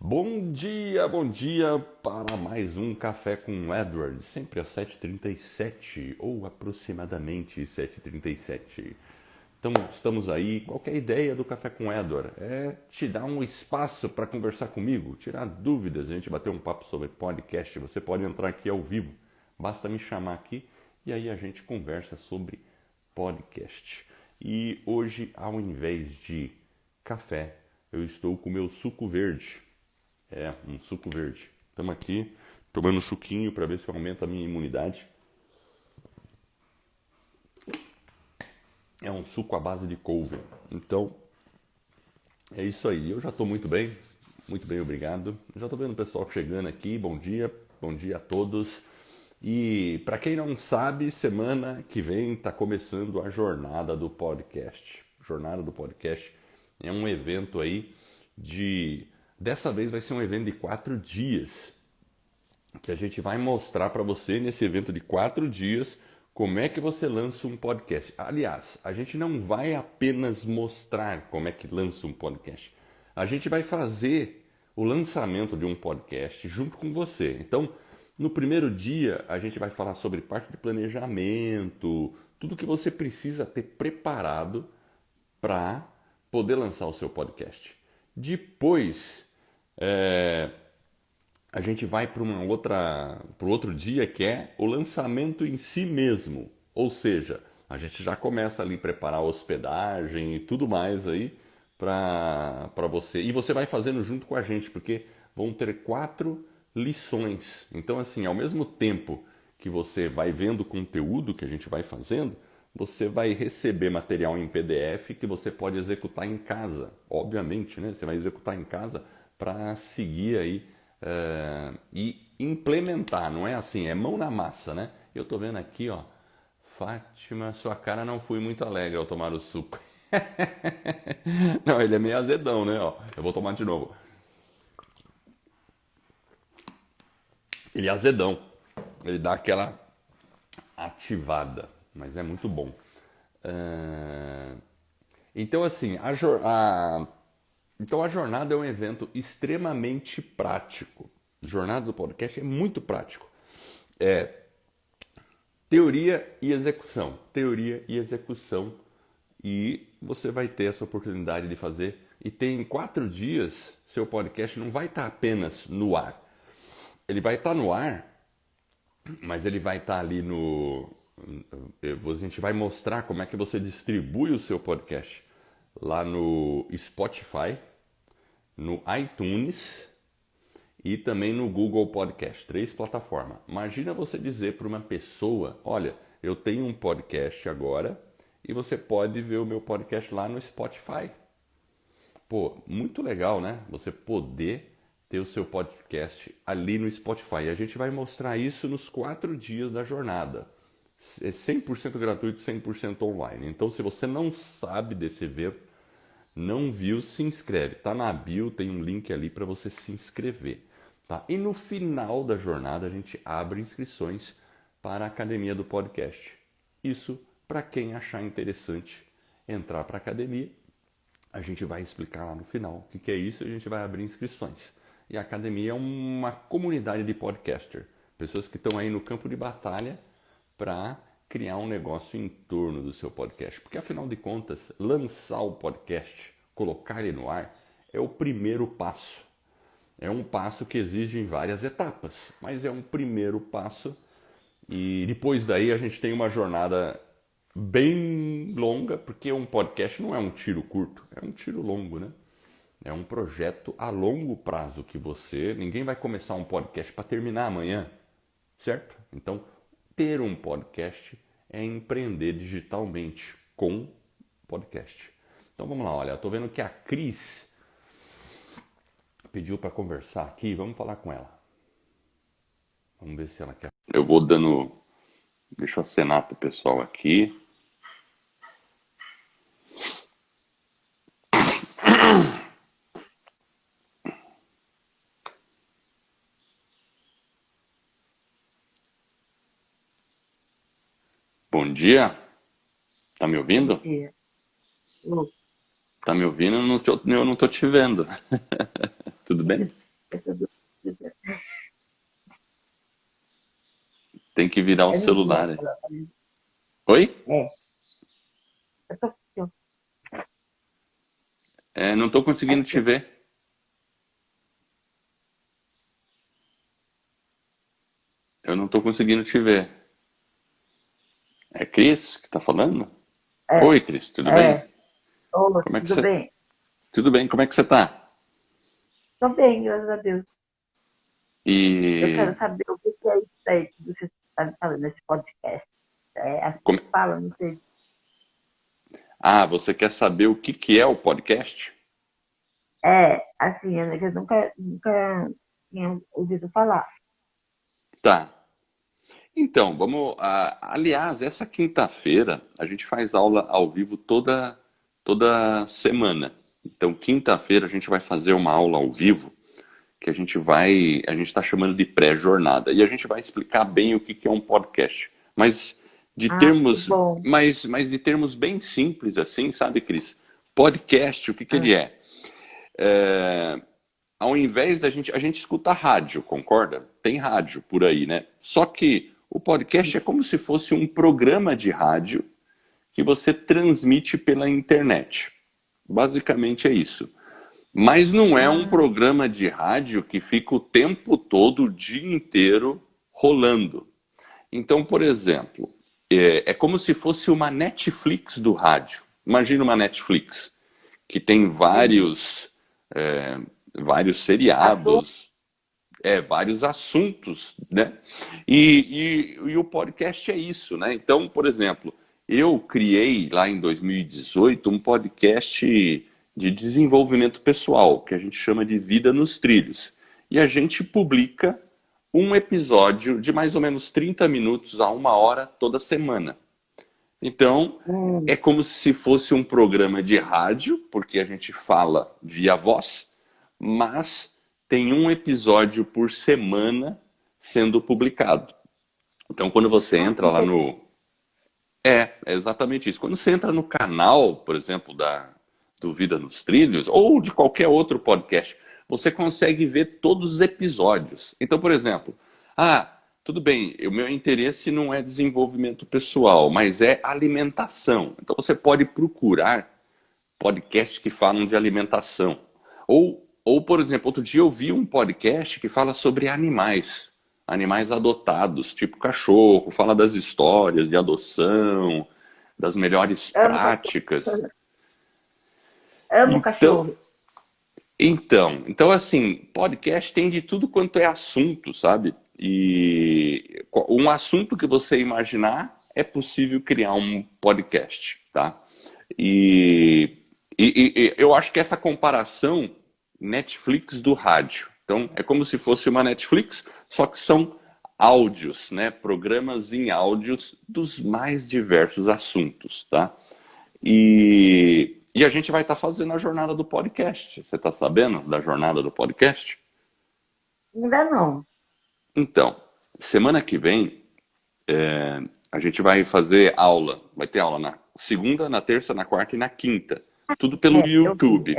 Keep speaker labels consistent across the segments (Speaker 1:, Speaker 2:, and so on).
Speaker 1: Bom dia para mais um Café com Edward, sempre às 7h37 ou aproximadamente 7h37. Então, estamos aí. Qualquer ideia do Café com Edward é te dar um espaço para conversar comigo, tirar dúvidas, a gente bater um papo sobre podcast. Você pode entrar aqui ao vivo, basta me chamar aqui e aí a gente conversa sobre podcast. E hoje, ao invés de café, eu estou com o meu suco verde. Um suco verde. Estamos aqui tomando suquinho para ver se aumenta a minha imunidade. É um suco à base de couve. Então, é isso aí. Eu já estou muito bem, obrigado. Já estou vendo o pessoal chegando aqui. Bom dia a todos. E para quem não sabe, semana que vem está começando a Jornada do Podcast. Jornada do Podcast é um evento aí Dessa vez vai ser um evento de 4 dias, que a gente vai mostrar para você nesse evento de 4 dias como é que você lança um podcast. Aliás, a gente não vai apenas mostrar como é que lança um podcast. A gente vai fazer o lançamento de um podcast junto com você. Então, no primeiro dia, a gente vai falar sobre parte de planejamento, tudo que você precisa ter preparado para poder lançar o seu podcast. Depois, a gente vai para o outro dia, que é o lançamento em si mesmo. Ou seja, a gente já começa ali a preparar a hospedagem e tudo mais aí para você. E você vai fazendo junto com a gente, porque vão ter 4 lições. Então, assim, ao mesmo tempo que você vai vendo o conteúdo que a gente vai fazendo, você vai receber material em PDF que você pode executar em casa. Obviamente, né? Você vai executar em casa para seguir aí e implementar. Não é assim, é mão na massa, né? Eu tô vendo aqui, ó. Fátima, sua cara não foi muito alegre ao tomar o suco. Não, ele é meio azedão, né? Ó, eu vou tomar de novo. Ele é azedão. Ele dá aquela ativada, mas é muito bom. Então, assim, a jornada é um evento extremamente prático. A jornada do podcast é muito prático. É teoria e execução. Teoria e execução. E você vai ter essa oportunidade de fazer. E tem 4 dias, seu podcast não vai estar apenas no ar. Ele vai estar no ar, mas ele vai estar ali a gente vai mostrar como é que você distribui o seu podcast lá no Spotify, no iTunes e também no Google Podcast, 3 plataformas. Imagina você dizer para uma pessoa, olha, eu tenho um podcast agora e você pode ver o meu podcast lá no Spotify. Pô, muito legal, né? Você poder ter o seu podcast ali no Spotify. E a gente vai mostrar isso nos 4 dias da jornada. É 100% gratuito, 100% online. Então, se você não sabe desse evento, não viu, se inscreve. Tá na bio, tem um link ali para você se inscrever. Tá? E no final da jornada, a gente abre inscrições para a Academia do Podcast. Isso para quem achar interessante entrar para a academia. A gente vai explicar lá no final o que é isso e a gente vai abrir inscrições. E a academia é uma comunidade de podcaster. Pessoas que estão aí no campo de batalha para criar um negócio em torno do seu podcast. Porque, afinal de contas, lançar o podcast, colocar ele no ar, é o primeiro passo. É um passo que exige várias etapas, mas é um primeiro passo. E depois daí a gente tem uma jornada bem longa, porque um podcast não é um tiro curto, é um tiro longo, né? É um projeto a longo prazo que ninguém vai começar um podcast para terminar amanhã, certo? Então, ter um podcast é empreender digitalmente com podcast. Então vamos lá, olha, eu tô vendo que a Cris pediu para conversar aqui, vamos falar com ela. Vamos ver se ela quer. Deixa eu acenar pro pessoal aqui. Bom dia, tá me
Speaker 2: Bom
Speaker 1: ouvindo?
Speaker 2: dia. Lu,
Speaker 1: Tá me ouvindo? Eu não tô te vendo. Tudo bem? Tem que virar o
Speaker 2: Eu não vi
Speaker 1: celular. Né?
Speaker 2: aquela.
Speaker 1: Oi?
Speaker 2: É, eu tô
Speaker 1: Não tô conseguindo te
Speaker 2: aqui.
Speaker 1: ver. Eu não tô conseguindo te ver. É Cris que tá falando?
Speaker 2: É,
Speaker 1: Oi, Cris, tudo bem?
Speaker 2: é. Ô,
Speaker 1: Como é que
Speaker 2: tudo
Speaker 1: você...
Speaker 2: bem?
Speaker 1: Tudo bem, como é que você tá?
Speaker 2: Tô bem, graças a Deus. Eu
Speaker 1: E...
Speaker 2: quero saber o que é isso aí que você está me falando nesse podcast. É assim que
Speaker 1: como-
Speaker 2: fala, não sei.
Speaker 1: Ah, você quer saber o que que é o podcast?
Speaker 2: É, assim, eu nunca tinha ouvido falar.
Speaker 1: Tá. Então, aliás, essa quinta-feira a gente faz aula ao vivo toda semana. Então, quinta-feira a gente vai fazer uma aula ao vivo que a gente está chamando de pré-jornada e a gente vai explicar bem o que que é um podcast. Mas de
Speaker 2: Ah, que
Speaker 1: termos,
Speaker 2: bom.
Speaker 1: mas de termos bem simples assim, sabe, Cris? Podcast, o que que
Speaker 2: Ah,
Speaker 1: ele é? É, ao invés a gente escuta rádio, concorda? Tem rádio por aí, né? Só que o podcast é como se fosse um programa de rádio que você transmite pela internet. Basicamente é isso. Mas não é um
Speaker 2: ah,
Speaker 1: programa de rádio que fica o tempo todo, o dia inteiro rolando. Então, por exemplo, é como se fosse uma Netflix do rádio. Imagina uma Netflix que tem
Speaker 2: entendi.
Speaker 1: é, vários
Speaker 2: Assunto,
Speaker 1: seriados, vários assuntos, né? E o podcast é isso, né? Então, por exemplo, eu criei lá em 2018 um podcast de desenvolvimento pessoal, que a gente chama de Vida nos Trilhos. E a gente publica um episódio de mais ou menos 30 minutos a uma hora toda semana. Então, é como se fosse um programa de rádio, porque a gente fala via voz, mas tem um episódio por semana sendo publicado. Então, quando você
Speaker 2: que
Speaker 1: entra lá
Speaker 2: interessante.
Speaker 1: no. É exatamente isso. Quando você entra no canal, por exemplo, do Vida nos Trilhos, ou de qualquer outro podcast, você consegue ver todos os episódios. Então, por exemplo, tudo bem, o meu interesse não é desenvolvimento pessoal, mas é alimentação. Então, você pode procurar podcasts que falam de alimentação. Por exemplo, outro dia eu vi um podcast que fala sobre animais, animais adotados, tipo cachorro, fala das histórias de adoção, das melhores
Speaker 2: Amo cachorro.
Speaker 1: práticas.
Speaker 2: Amo
Speaker 1: Então,
Speaker 2: cachorro.
Speaker 1: então assim, podcast tem de tudo quanto é assunto, sabe? E um assunto que você imaginar é possível criar um podcast, tá? E, e eu acho que essa comparação Netflix do rádio. Então, é como se fosse uma Netflix, só que são áudios, né? Programas em áudios dos mais diversos assuntos, tá? E a gente vai estar fazendo a jornada do podcast. Você está sabendo da jornada do podcast?
Speaker 2: Ainda não.
Speaker 1: Então, semana que vem a gente vai fazer aula. Vai ter aula na segunda, na terça, na quarta e na quinta. Tudo pelo
Speaker 2: É, eu vi.
Speaker 1: YouTube.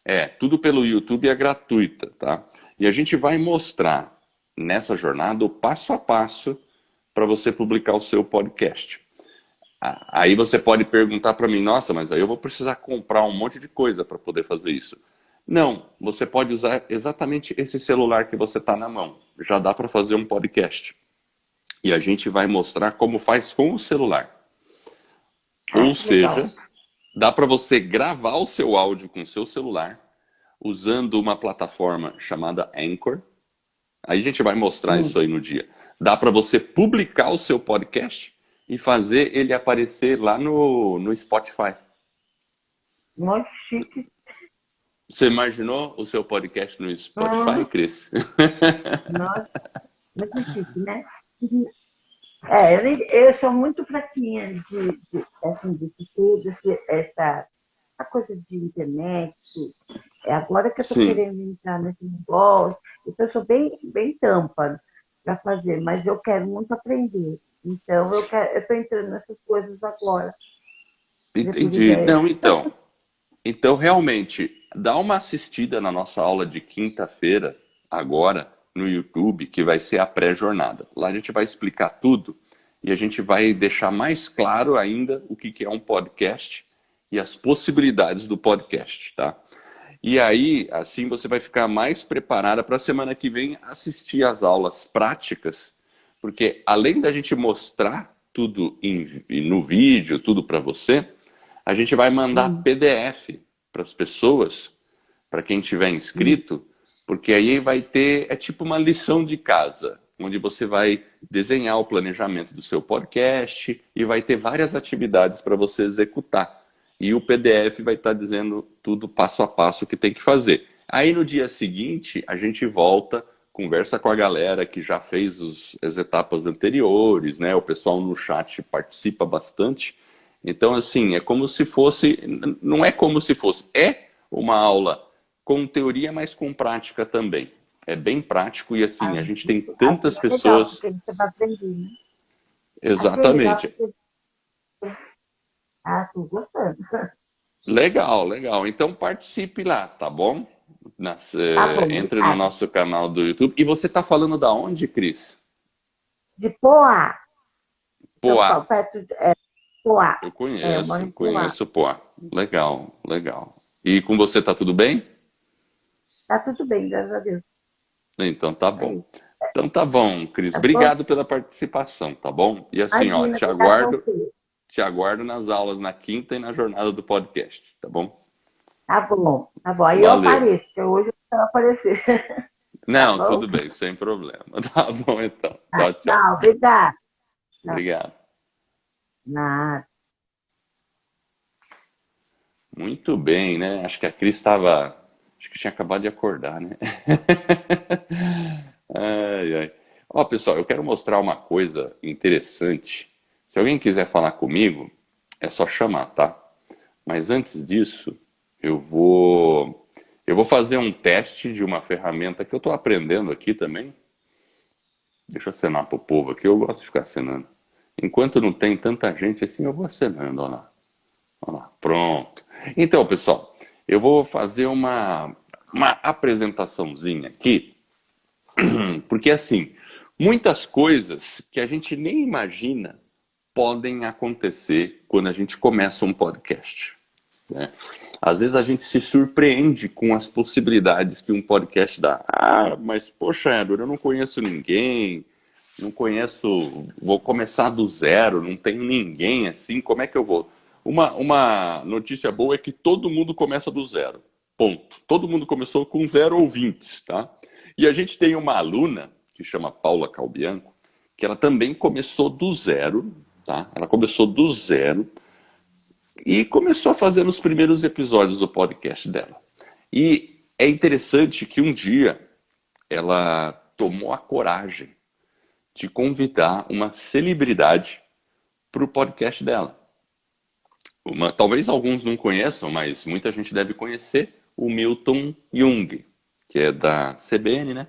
Speaker 2: É.
Speaker 1: Tudo pelo YouTube é gratuita, tá? E a gente vai mostrar nessa jornada o passo a passo para você publicar o seu podcast. Aí você pode perguntar para mim, nossa, mas aí eu vou precisar comprar um monte de coisa para poder fazer isso. Não, você pode usar exatamente esse celular que você está na mão. Já dá para fazer um podcast. E a gente vai mostrar como faz com o celular.
Speaker 2: Ah,
Speaker 1: Ou
Speaker 2: que legal.
Speaker 1: seja, dá para você gravar o seu áudio com o seu celular usando uma plataforma chamada Anchor. Aí a gente vai mostrar isso
Speaker 2: Hum,
Speaker 1: aí no dia. Dá para você publicar o seu podcast e fazer ele aparecer lá no Spotify.
Speaker 2: muito chique.
Speaker 1: Você imaginou o seu podcast no Spotify,
Speaker 2: Hum,
Speaker 1: Cris?
Speaker 2: nossa, muito chique, né? É, eu sou muito fraquinha assim, de tudo, essa a coisa de internet. É agora que eu estou
Speaker 1: Sim.
Speaker 2: querendo entrar nesse negócio. Então, eu sou bem tampa para fazer, mas eu quero muito aprender. Então, eu estou entrando nessas coisas agora, ver por
Speaker 1: Entendi.
Speaker 2: ideia.
Speaker 1: Não, então. Então, realmente, dá uma assistida na nossa aula de quinta-feira, agora, no YouTube, que vai ser a pré-jornada. Lá a gente vai explicar tudo e a gente vai deixar mais claro ainda o que é um podcast e as possibilidades do podcast, tá? E aí, assim, você vai ficar mais preparada para a semana que vem assistir às aulas práticas, porque além da gente mostrar tudo no vídeo, tudo para você, a gente vai mandar
Speaker 2: Hum,
Speaker 1: PDF para as pessoas, para quem tiver
Speaker 2: hum.
Speaker 1: inscrito, porque aí vai ter, é tipo uma lição de casa, onde você vai desenhar o planejamento do seu podcast e vai ter várias atividades para você executar. E o PDF vai estar dizendo tudo passo a passo que tem que fazer. Aí no dia seguinte, a gente volta, conversa com a galera que já fez as etapas anteriores, né? O pessoal no chat participa bastante. Então, assim, é como se fosse, não é como se fosse, é uma aula com teoria, mas com prática também. É bem prático e, assim, a gente tem
Speaker 2: Assim
Speaker 1: tantas
Speaker 2: é legal,
Speaker 1: pessoas.
Speaker 2: porque você vai aprender, né? Assim é legal,
Speaker 1: Exatamente.
Speaker 2: porque... Ah, tô gostando.
Speaker 1: Legal, legal. Então participe lá, tá bom?
Speaker 2: Tá bom,
Speaker 1: Entre no
Speaker 2: obrigada.
Speaker 1: nosso canal do YouTube. E você tá falando da onde, Cris?
Speaker 2: De Poá, São
Speaker 1: Poá.
Speaker 2: Paulo, perto de Poá.
Speaker 1: Eu
Speaker 2: Eu moro
Speaker 1: conheço,
Speaker 2: em Poá.
Speaker 1: conheço Poá. Legal, legal. E com você tá tudo bem?
Speaker 2: Tá tudo bem, graças a Deus.
Speaker 1: Então tá
Speaker 2: É
Speaker 1: bom.
Speaker 2: isso.
Speaker 1: Então tá bom, Cris.
Speaker 2: Tá bom?
Speaker 1: Obrigado pela participação, tá bom? E assim, ó,
Speaker 2: Imagina, obrigada a você.
Speaker 1: te aguardo nas aulas na quinta e na jornada do podcast, tá bom?
Speaker 2: Tá bom, tá bom. Aí eu
Speaker 1: Valeu.
Speaker 2: apareço, porque hoje eu não quero aparecer. Tá
Speaker 1: Não,
Speaker 2: bom?
Speaker 1: tudo bem, sem problema. Tá bom então.
Speaker 2: Tá,
Speaker 1: Tchau, tchau.
Speaker 2: tchau, obrigada. Tchau.
Speaker 1: Obrigado.
Speaker 2: Nada.
Speaker 1: Muito bem, né? Acho que a Cris estava. Acho que tinha acabado de acordar, né? Ai, ai. Ó, pessoal, eu quero mostrar uma coisa interessante. Se alguém quiser falar comigo, é só chamar, tá? Mas antes disso, eu vou fazer um teste de uma ferramenta que eu estou aprendendo aqui também. Deixa eu acenar pro povo aqui, eu gosto de ficar acenando. Enquanto não tem tanta gente assim, eu vou acenando, olha lá. Olha lá, pronto. Então, pessoal, eu vou fazer uma apresentaçãozinha aqui, porque assim, muitas coisas que a gente nem imagina podem acontecer quando a gente começa um podcast, né? Às vezes a gente se surpreende com as possibilidades que um podcast dá. Ah, mas poxa, Edward, eu não conheço ninguém, não conheço, vou começar do zero, não tenho ninguém assim, como é que eu vou? Uma notícia boa é que todo mundo começa do zero, ponto. Todo mundo começou com zero ouvintes, tá? E a gente tem uma aluna, que chama Paula Calbianco, que ela também começou do zero, tá? Ela começou do zero e começou a fazer os primeiros episódios do podcast dela. E é interessante que um dia ela tomou a coragem de convidar uma celebridade para o podcast dela. Talvez alguns não conheçam, mas muita gente deve conhecer o Milton Jung, que é da CBN, né?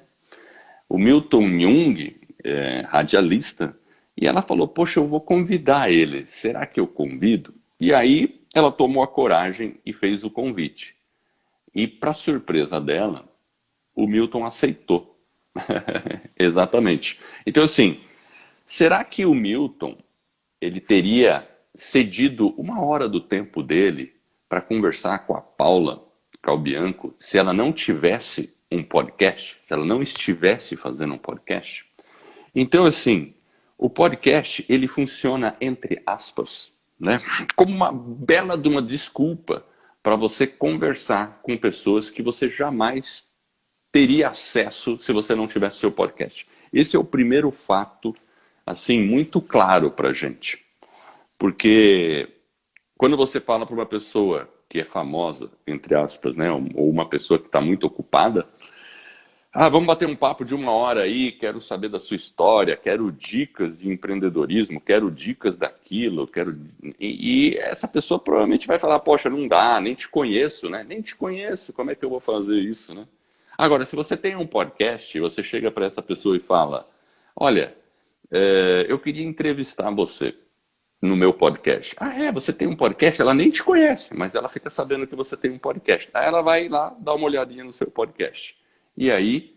Speaker 1: O Milton Jung é radialista, e ela falou, poxa, eu vou convidar ele, será que eu convido? E aí ela tomou a coragem e fez o convite. E para surpresa dela, o Milton aceitou. Exatamente. Então assim, será que o Milton ele teria cedido uma hora do tempo dele para conversar com a Paula Calbianco se ela não tivesse um podcast, se ela não estivesse fazendo um podcast? Então, assim, o podcast ele funciona entre aspas, né? Como uma bela de uma desculpa para você conversar com pessoas que você jamais teria acesso se você não tivesse seu podcast. Esse é o primeiro fato, assim, muito claro para gente. Porque quando você fala para uma pessoa que é famosa, entre aspas, né, ou uma pessoa que está muito ocupada, ah, vamos bater um papo de uma hora aí, quero saber da sua história, quero dicas de empreendedorismo, quero dicas daquilo, quero... E essa pessoa provavelmente vai falar, poxa, não dá, nem te conheço, né? Nem te conheço, como é que eu vou fazer isso, né? Agora, se você tem um podcast, você chega para essa pessoa e fala, olha, eu queria entrevistar você. no meu podcast. Ah, você tem um podcast? Ela nem te conhece, mas ela fica sabendo que você tem um podcast. Aí ela vai lá dar uma olhadinha no seu podcast. E aí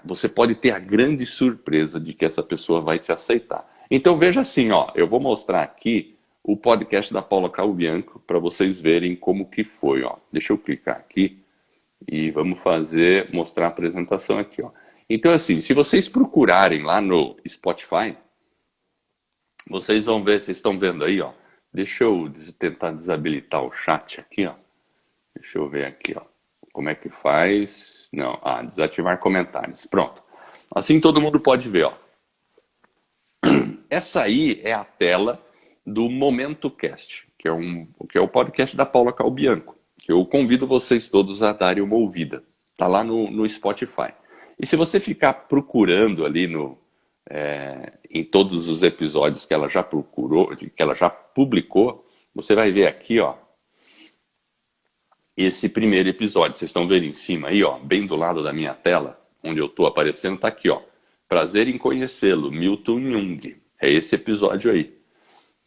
Speaker 1: você pode ter a grande surpresa de que essa pessoa vai te aceitar. Então veja assim, ó, eu vou mostrar aqui o podcast da Paula Calbianco para vocês verem como que foi, ó. Deixa eu clicar aqui e vamos mostrar a apresentação aqui, ó. Então assim, se vocês procurarem lá no Spotify, vocês vão ver, vocês estão vendo aí, ó. Deixa eu tentar desabilitar o chat aqui, ó. Deixa eu ver aqui, ó. Como é que faz? Não, desativar comentários. Pronto. Assim todo mundo pode ver, ó. Essa aí é a tela do Momento Cast, que é o podcast da Paula Calbianco, que eu convido vocês todos a darem uma ouvida. Tá lá no Spotify. E se você ficar procurando ali em todos os episódios que ela já que ela já publicou, você vai ver aqui, ó, esse primeiro episódio. Vocês estão vendo em cima aí, ó, bem do lado da minha tela, onde eu estou aparecendo, tá aqui, ó. Prazer em conhecê-lo, Milton Jung. É esse episódio aí.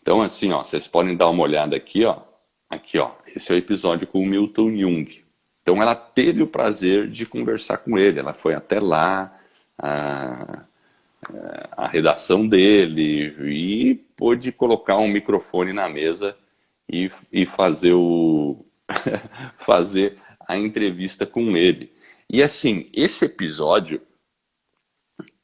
Speaker 1: Então, assim, ó, vocês podem dar uma olhada aqui, ó. Aqui, ó. Esse é o episódio com o Milton Jung. Então, ela teve o prazer de conversar com ele. Ela foi até lá, a redação dele, e pôde colocar um microfone na mesa e fazer fazer a entrevista com ele. E assim, esse episódio,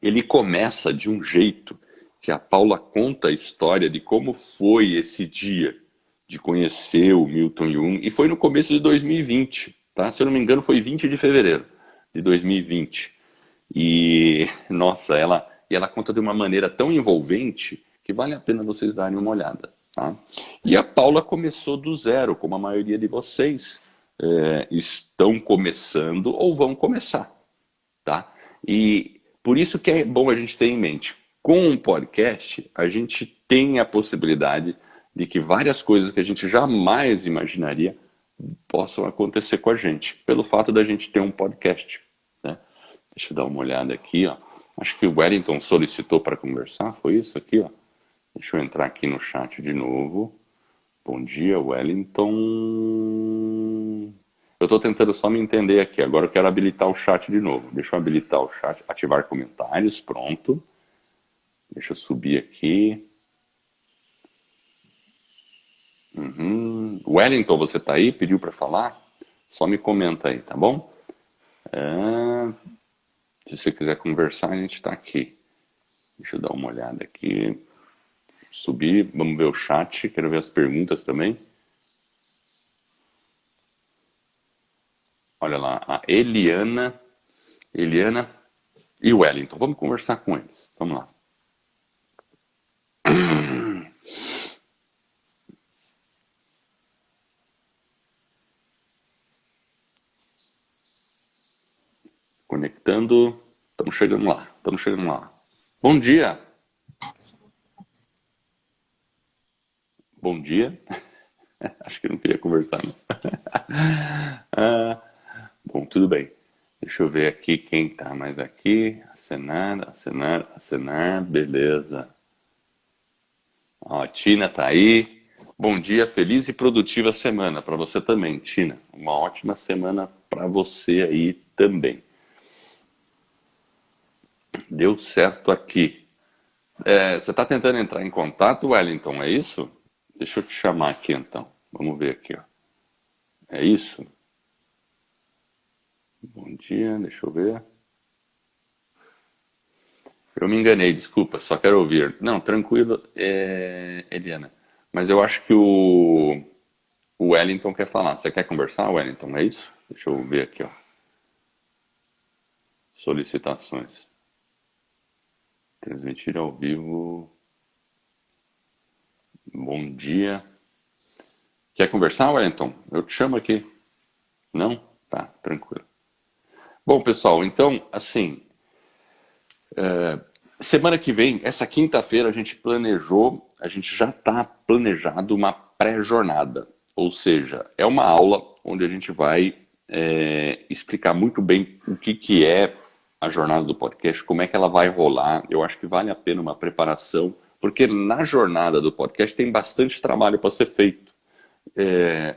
Speaker 1: ele começa de um jeito que a Paula conta a história de como foi esse dia de conhecer o Milton Jung, e foi no começo de 2020, tá? Se eu não me engano, foi 20 de fevereiro de 2020. E, nossa, ela conta de uma maneira tão envolvente que vale a pena vocês darem uma olhada, tá? E a Paula começou do zero, como a maioria de vocês estão começando ou vão começar, tá? E por isso que é bom a gente ter em mente, com um podcast, a gente tem a possibilidade de que várias coisas que a gente jamais imaginaria possam acontecer com a gente, pelo fato da gente ter um podcast, né? Deixa eu dar uma olhada aqui, ó. Acho que o Wellington solicitou para conversar, foi isso aqui, ó. Deixa eu entrar aqui no chat de novo. Bom dia, Wellington. Eu estou tentando só me entender aqui. Agora eu quero habilitar o chat de novo. Deixa eu habilitar o chat, ativar comentários, pronto. Deixa eu subir aqui. Wellington, você tá aí? Pediu para falar? Só me comenta aí, tá bom? Se você quiser conversar, a gente está aqui. Deixa eu dar uma olhada aqui. Subir, vamos ver o chat. Quero ver as perguntas também. Olha lá, a Eliana e o Wellington. Vamos conversar com eles. Vamos lá. Conectando. Estamos chegando lá. Bom dia. Bom dia. Acho que não queria conversar, não. Bom, tudo bem. Deixa eu ver aqui quem tá mais aqui. Acenar. Beleza. Ó, a Tina tá aí. Bom dia, feliz e produtiva semana para você também, Tina. Uma ótima semana para você aí também. Deu certo aqui. Você está tentando entrar em contato, Wellington, é isso? Deixa eu te chamar aqui então. Vamos ver aqui, ó. É isso? Bom dia, deixa eu ver. Eu me enganei, desculpa, só quero ouvir. Não, tranquilo, Eliana. Mas eu acho que o Wellington quer falar. Você quer conversar, Wellington? É isso? Deixa eu ver aqui, ó. Solicitações. Transmitir ao vivo. Bom dia. Quer conversar, Wellington? Eu te chamo aqui. Não? Tá, tranquilo. Bom, pessoal, então, assim, semana que vem, essa quinta-feira, a gente já está planejado uma pré-jornada. Ou seja, é uma aula onde a gente vai explicar muito bem o que é a jornada do podcast, como é que ela vai rolar. Eu acho que vale a pena uma preparação Porque na jornada do podcast tem bastante trabalho para ser feito.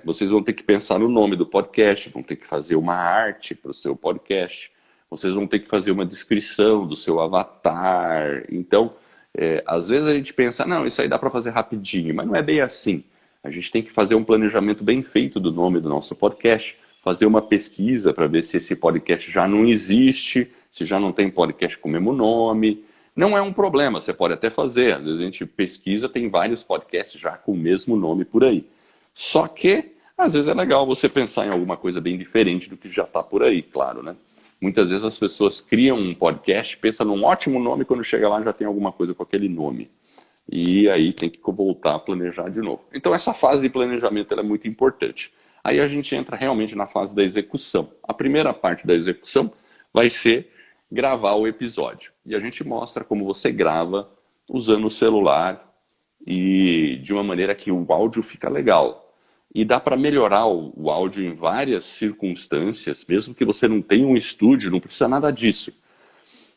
Speaker 1: Vocês vão ter que pensar no nome do podcast, vão ter que fazer uma arte para o seu podcast, vocês vão ter que fazer uma descrição do seu avatar. Então, às vezes a gente pensa, não, isso aí dá para fazer rapidinho, mas não é bem assim. A gente tem que fazer um planejamento bem feito do nome do nosso podcast, fazer uma pesquisa para ver se esse podcast já não existe, se já não tem podcast com o mesmo nome. Não é um problema, você pode até fazer. Às vezes a gente pesquisa, tem vários podcasts já com o mesmo nome por aí. Só que, às vezes é legal você pensar em alguma coisa bem diferente do que já está por aí, claro, né? Muitas vezes as pessoas criam um podcast, pensam num ótimo nome, quando chega lá já tem alguma coisa com aquele nome. E aí tem que voltar a planejar de novo. Então essa fase de planejamento ela é muito importante. Aí a gente entra realmente na fase da execução. A primeira parte da execução vai ser gravar o episódio. E a gente mostra como você grava usando o celular e de uma maneira que o áudio fica legal. E dá para melhorar o áudio em várias circunstâncias, mesmo que você não tenha um estúdio, não precisa nada disso.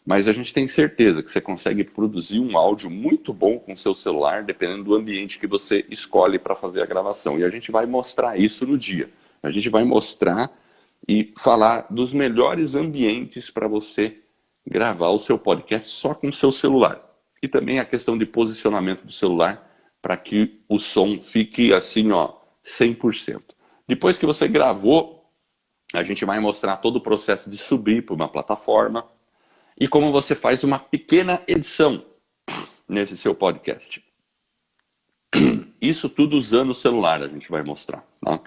Speaker 1: Mas a gente tem certeza que você consegue produzir um áudio muito bom com o seu celular, dependendo do ambiente que você escolhe para fazer a gravação. E a gente vai mostrar isso no dia. A gente vai mostrar e falar dos melhores ambientes para você gravar o seu podcast só com o seu celular. E também a questão de posicionamento do celular para que o som fique assim, ó, 100%. Depois que você gravou, a gente vai mostrar todo o processo de subir para uma plataforma e como você faz uma pequena edição nesse seu podcast. Isso tudo usando o celular a gente vai mostrar. Tá?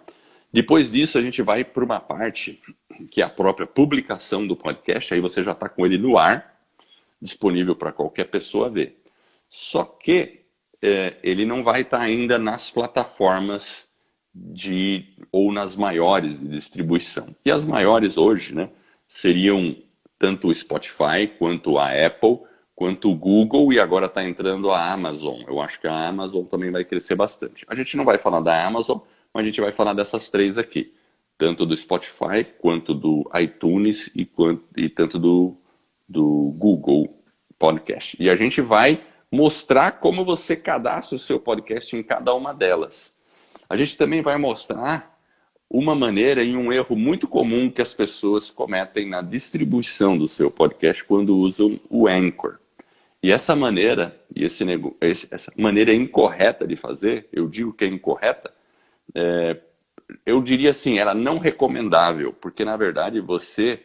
Speaker 1: Depois disso a gente vai para uma parte que é a própria publicação do podcast, aí você já está com ele no ar, disponível para qualquer pessoa ver. Só que ele não vai estar ainda nas plataformas ou nas maiores de distribuição. E as maiores hoje, né, seriam tanto o Spotify, quanto a Apple, quanto o Google, e agora está entrando a Amazon. Eu acho que a Amazon também vai crescer bastante. A gente não vai falar da Amazon, mas a gente vai falar dessas três aqui. Tanto do Spotify, quanto do iTunes e tanto do Google Podcast. E a gente vai mostrar como você cadastra o seu podcast em cada uma delas. A gente também vai mostrar uma maneira e um erro muito comum que as pessoas cometem na distribuição do seu podcast quando usam o Anchor. E essa maneira, essa maneira incorreta de fazer, eu digo que é incorreta, eu diria assim, ela não recomendável, porque na verdade você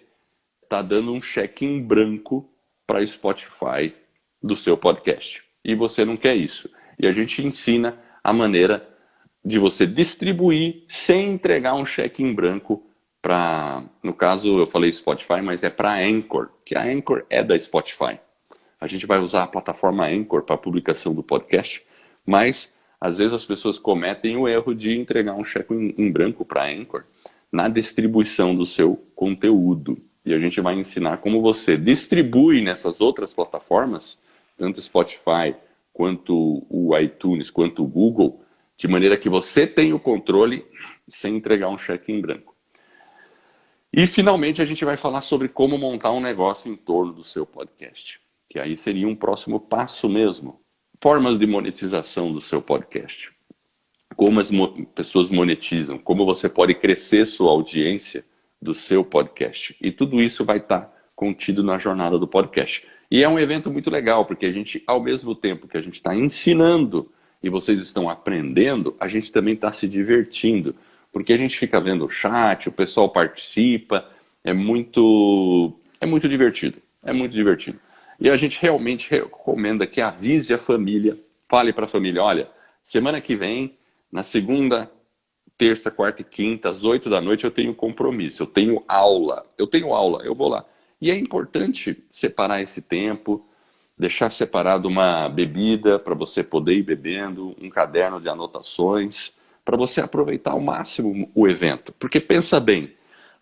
Speaker 1: está dando um cheque em branco para Spotify do seu podcast. E você não quer isso. E a gente ensina a maneira de você distribuir sem entregar um cheque em branco para, no caso eu falei Spotify, mas é para Anchor, que a Anchor é da Spotify. A gente vai usar a plataforma Anchor para a publicação do podcast, mas às vezes as pessoas cometem o erro de entregar um cheque em branco para Anchor na distribuição do seu conteúdo. E a gente vai ensinar como você distribui nessas outras plataformas, tanto o Spotify, quanto o iTunes, quanto o Google, de maneira que você tenha o controle sem entregar um cheque em branco. E finalmente a gente vai falar sobre como montar um negócio em torno do seu podcast, que aí seria um próximo passo mesmo. Formas de monetização do seu podcast. Como as pessoas monetizam, como você pode crescer sua audiência do seu podcast. E tudo isso vai estar contido na jornada do podcast. E é um evento muito legal, porque a gente, ao mesmo tempo que a gente está ensinando e vocês estão aprendendo, a gente também está se divertindo. Porque a gente fica vendo o chat, o pessoal participa, é muito divertido. É muito divertido. E a gente realmente recomenda que avise a família, fale para a família, olha, semana que vem, na segunda, terça, quarta e quinta, às 8 da noite, eu tenho compromisso, eu tenho aula, eu vou lá. E é importante separar esse tempo, deixar separado uma bebida para você poder ir bebendo, um caderno de anotações, para você aproveitar ao máximo o evento. Porque pensa bem,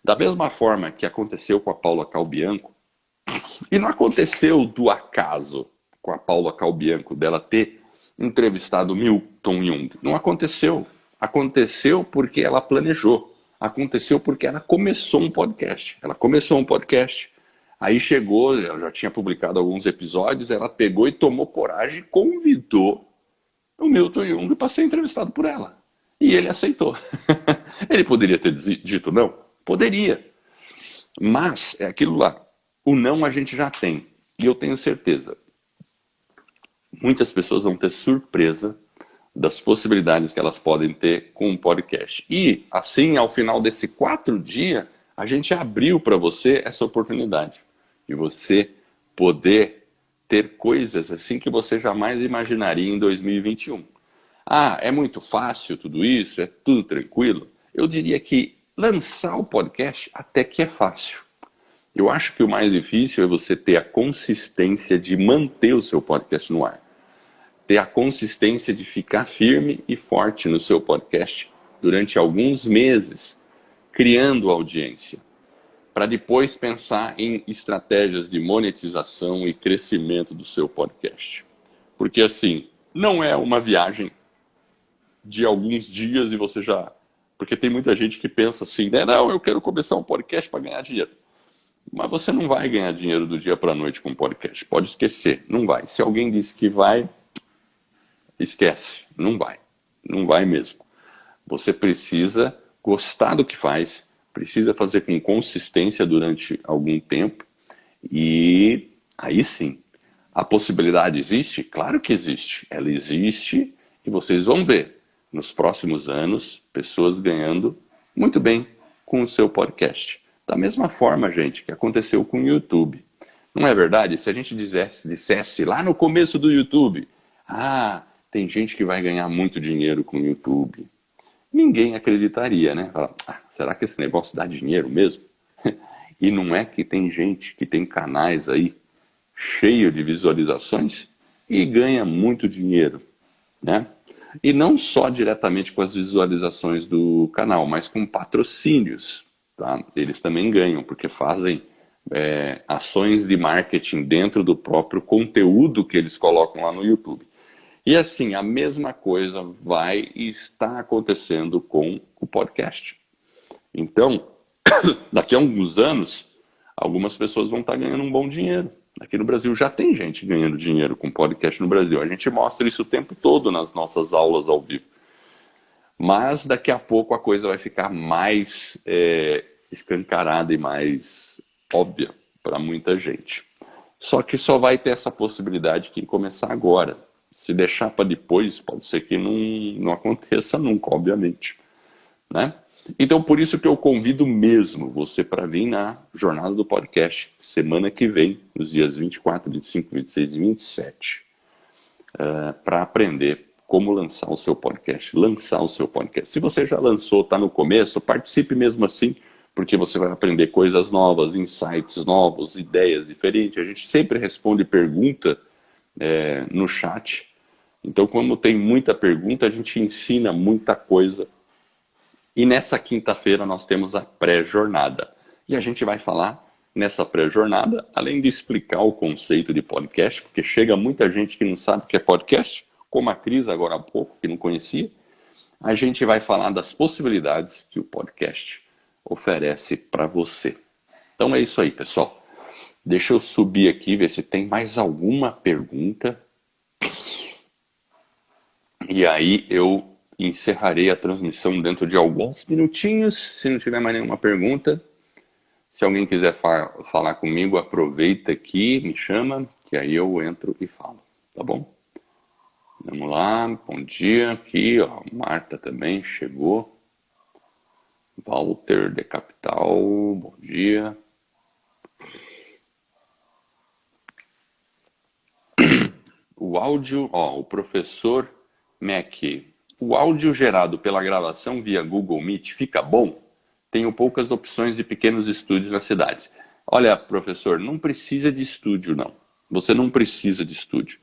Speaker 1: da mesma forma que aconteceu com a Paula Calbianco, e não aconteceu do acaso com a Paula Calbianco, dela ter entrevistado Milton Jung. Não aconteceu. Aconteceu porque ela planejou. Aconteceu porque ela começou um podcast. Aí chegou, eu já tinha publicado alguns episódios, ela pegou e tomou coragem e convidou o Milton Jung para ser entrevistado por ela. E ele aceitou. Ele poderia ter dito não? Poderia. Mas é aquilo lá. O não a gente já tem. E eu tenho certeza. Muitas pessoas vão ter surpresa das possibilidades que elas podem ter com um podcast. E, assim, ao final desse 4 dias, a gente abriu para você essa oportunidade de você poder ter coisas assim que você jamais imaginaria em 2021. Ah, é muito fácil tudo isso? É tudo tranquilo? Eu diria que lançar o podcast até que é fácil. Eu acho que o mais difícil é você ter a consistência de manter o seu podcast no ar. Ter a consistência de ficar firme e forte no seu podcast durante alguns meses, criando audiência, para depois pensar em estratégias de monetização e crescimento do seu podcast. Porque assim, não é uma viagem de alguns dias e você já... Porque tem muita gente que pensa assim, né? Não, eu quero começar um podcast para ganhar dinheiro. Mas você não vai ganhar dinheiro do dia para a noite com um podcast. Pode esquecer, não vai. Se alguém disse que vai, esquece, não vai. Não vai mesmo. Você precisa gostar do que faz, precisa fazer com consistência durante algum tempo e aí sim, a possibilidade existe? Claro que existe. Ela existe e vocês vão ver nos próximos anos pessoas ganhando muito bem com o seu podcast. Da mesma forma, gente, que aconteceu com o YouTube. Não é verdade? Se a gente dissesse lá no começo do YouTube, tem gente que vai ganhar muito dinheiro com o YouTube. Ninguém acreditaria, né? Fala, será que esse negócio dá dinheiro mesmo? E não é que tem gente que tem canais aí cheio de visualizações e ganha muito dinheiro, né? E não só diretamente com as visualizações do canal, mas com patrocínios, tá? Eles também ganham, porque fazem ações de marketing dentro do próprio conteúdo que eles colocam lá no YouTube. E assim, a mesma coisa vai e está acontecendo com o podcast. Então, daqui a alguns anos, algumas pessoas vão estar ganhando um bom dinheiro. Aqui no Brasil já tem gente ganhando dinheiro com podcast no Brasil. A gente mostra isso o tempo todo nas nossas aulas ao vivo. Mas daqui a pouco a coisa vai ficar mais escancarada e mais óbvia para muita gente. Só que só vai ter essa possibilidade quem começar agora. Se deixar para depois, pode ser que não aconteça nunca, obviamente, né? Então, por isso que eu convido mesmo você para vir na Jornada do Podcast, semana que vem, nos dias 24, 25, 26 e 27, para aprender como lançar o seu podcast. Se você já lançou, está no começo, participe mesmo assim, porque você vai aprender coisas novas, insights novos, ideias diferentes. A gente sempre responde pergunta no chat. Então, como tem muita pergunta, a gente ensina muita coisa. E nessa quinta-feira nós temos a pré-jornada. E a gente vai falar nessa pré-jornada, além de explicar o conceito de podcast, porque chega muita gente que não sabe o que é podcast, como a Cris agora há pouco, que não conhecia. A gente vai falar das possibilidades que o podcast oferece para você. Então é isso aí, pessoal. Deixa eu subir aqui, ver se tem mais alguma pergunta. E aí eu encerrarei a transmissão dentro de alguns minutinhos, se não tiver mais nenhuma pergunta. Se alguém quiser falar comigo, aproveita aqui, me chama, que aí eu entro e falo, tá bom? Vamos lá, bom dia aqui, ó, Marta também chegou. Walter de Capital, bom dia. O áudio, ó, o professor Mac, o áudio gerado pela gravação via Google Meet fica bom? Tenho poucas opções de pequenos estúdios nas cidades. Olha, professor, não precisa de estúdio, não. Você não precisa de estúdio.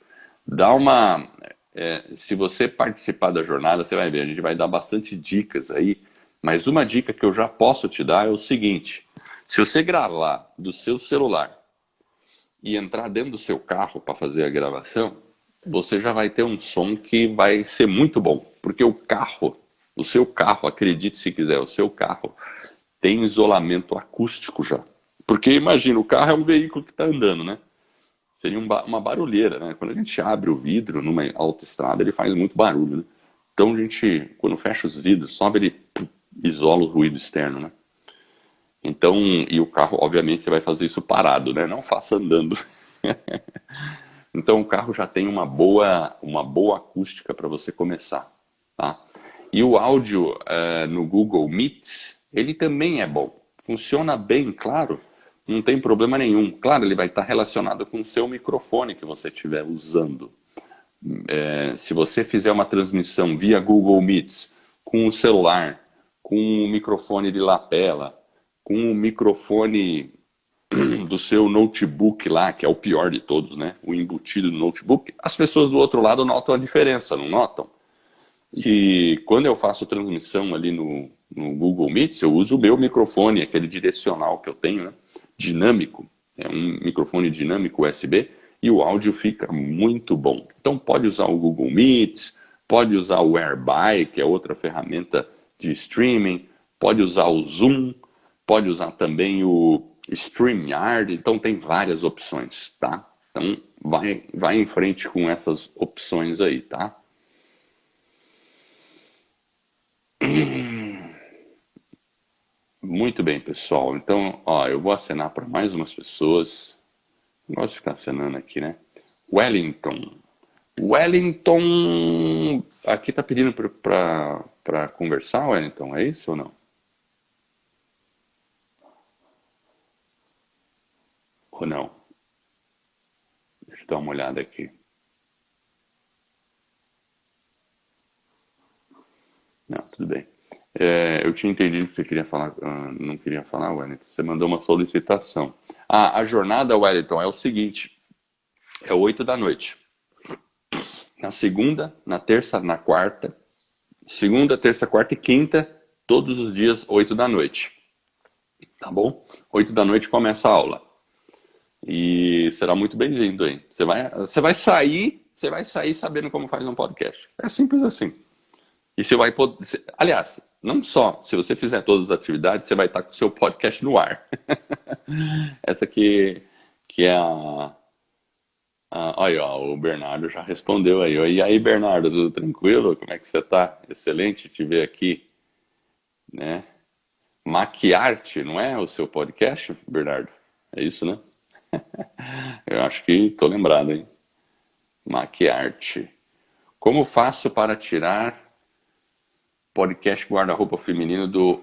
Speaker 1: Se você participar da jornada, você vai ver, a gente vai dar bastante dicas aí, mas uma dica que eu já posso te dar é o seguinte: se você gravar do seu celular e entrar dentro do seu carro para fazer a gravação, você já vai ter um som que vai ser muito bom, porque o seu carro, acredite se quiser, o seu carro tem isolamento acústico já. Porque imagina, o carro é um veículo que está andando, né? Seria uma barulheira, né? Quando a gente abre o vidro numa autoestrada, ele faz muito barulho, né? Então a gente, quando fecha os vidros, sobe ele isola o ruído externo, né? Então, e o carro, obviamente, você vai fazer isso parado, né? Não faça andando. Então o carro já tem uma boa acústica para você começar, tá? E o áudio no Google Meet, ele também é bom. Funciona bem, claro, não tem problema nenhum. Claro, ele vai estar relacionado com o seu microfone que você estiver usando. Se você fizer uma transmissão via Google Meet com o celular, com o microfone de lapela, com o microfone do seu notebook lá, que é o pior de todos, né? O embutido do notebook, as pessoas do outro lado notam a diferença, não notam? E quando eu faço transmissão ali no Google Meet, eu uso o meu microfone, aquele direcional que eu tenho, né? Dinâmico, é um microfone dinâmico USB, e o áudio fica muito bom. Então pode usar o Google Meet, pode usar o Airby, que é outra ferramenta de streaming, pode usar o Zoom, pode usar também o StreamYard, então tem várias opções, tá? Então vai em frente com essas opções aí, tá? Muito bem, pessoal. Então, ó, eu vou acenar para mais umas pessoas. Não gosto de ficar acenando aqui, né? Wellington. Wellington. Aqui tá pedindo para conversar, Wellington, é isso ou não? Ou não? Deixa eu dar uma olhada aqui. Não, tudo bem. Eu tinha entendido que você queria falar, não queria falar, Wellington. Você mandou uma solicitação. Ah, a jornada, Wellington, é o seguinte: é 8 da noite. Na segunda, na terça, na quarta. Segunda, terça, quarta e quinta, todos os dias, 8 da noite. Tá bom? 8 da noite começa a aula. E será muito bem-vindo aí. Você vai sair sabendo como faz um podcast. É simples assim. E você vai poder. Aliás, não só, se você fizer todas as atividades, você vai estar com o seu podcast no ar. Essa que é olha, ó, o Bernardo já respondeu aí. E aí, Bernardo, tudo tranquilo? Como é que você tá? Excelente te ver aqui, né? Maquiarte, não é o seu podcast, Bernardo? É isso, né? Eu acho que tô lembrado, hein? Maquiarte. Como faço para tirar podcast guarda-roupa feminino do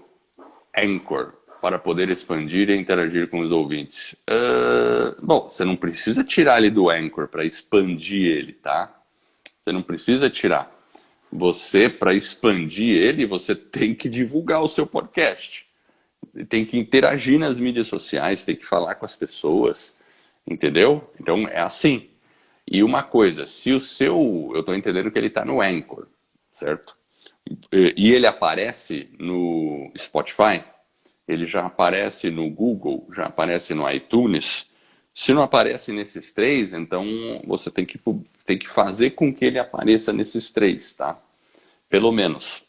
Speaker 1: Anchor para poder expandir e interagir com os ouvintes? Bom, você não precisa tirar ele do Anchor para expandir ele, tá? Você não precisa tirar. Você, para expandir ele, você tem que divulgar o seu podcast. Tem que interagir nas mídias sociais, tem que falar com as pessoas, entendeu? Então é assim. E uma coisa, se o seu, eu estou entendendo que ele está no Anchor, certo? E ele aparece no Spotify, ele já aparece no Google, já aparece no iTunes. Se não aparece nesses três, então você tem que fazer com que ele apareça nesses três, tá? Pelo menos.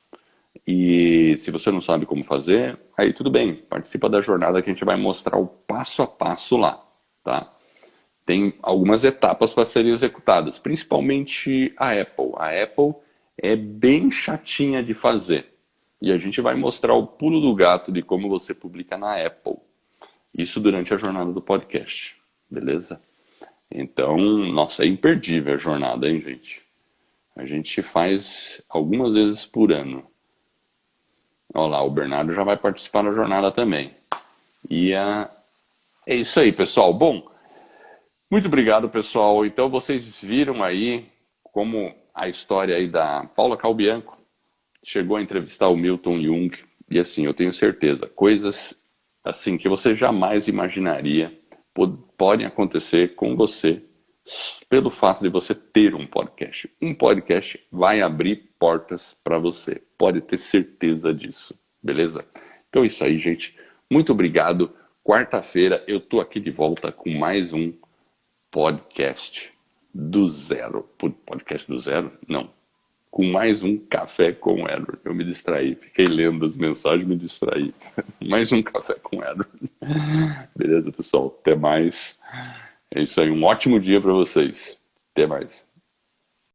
Speaker 1: E se você não sabe como fazer, aí tudo bem, participa da jornada que a gente vai mostrar o passo a passo lá, tá? Tem algumas etapas para serem executadas, principalmente a Apple. A Apple é bem chatinha de fazer. E a gente vai mostrar o pulo do gato de como você publica na Apple. Isso durante a jornada do podcast, beleza? Então, nossa, é imperdível a jornada, hein, gente? A gente faz algumas vezes por ano. Olha lá, o Bernardo já vai participar da jornada também. É isso aí, pessoal. Bom, muito obrigado, pessoal. Então, vocês viram aí como a história aí da Paula Calbianco chegou a entrevistar o Milton Jung. E assim, eu tenho certeza, coisas assim que você jamais imaginaria podem acontecer com você pelo fato de você ter um podcast. Um podcast vai abrir portas para você. Pode ter certeza disso, beleza? Então é isso aí, gente. Muito obrigado. Quarta-feira eu tô aqui de volta com mais um podcast do zero. Podcast do zero? Não. com mais um café com o Edward. Eu me distraí, fiquei lendo as mensagens, me distraí. Mais um café com o Edward. Beleza, pessoal? Até mais. É isso aí, um ótimo dia para vocês. Até mais.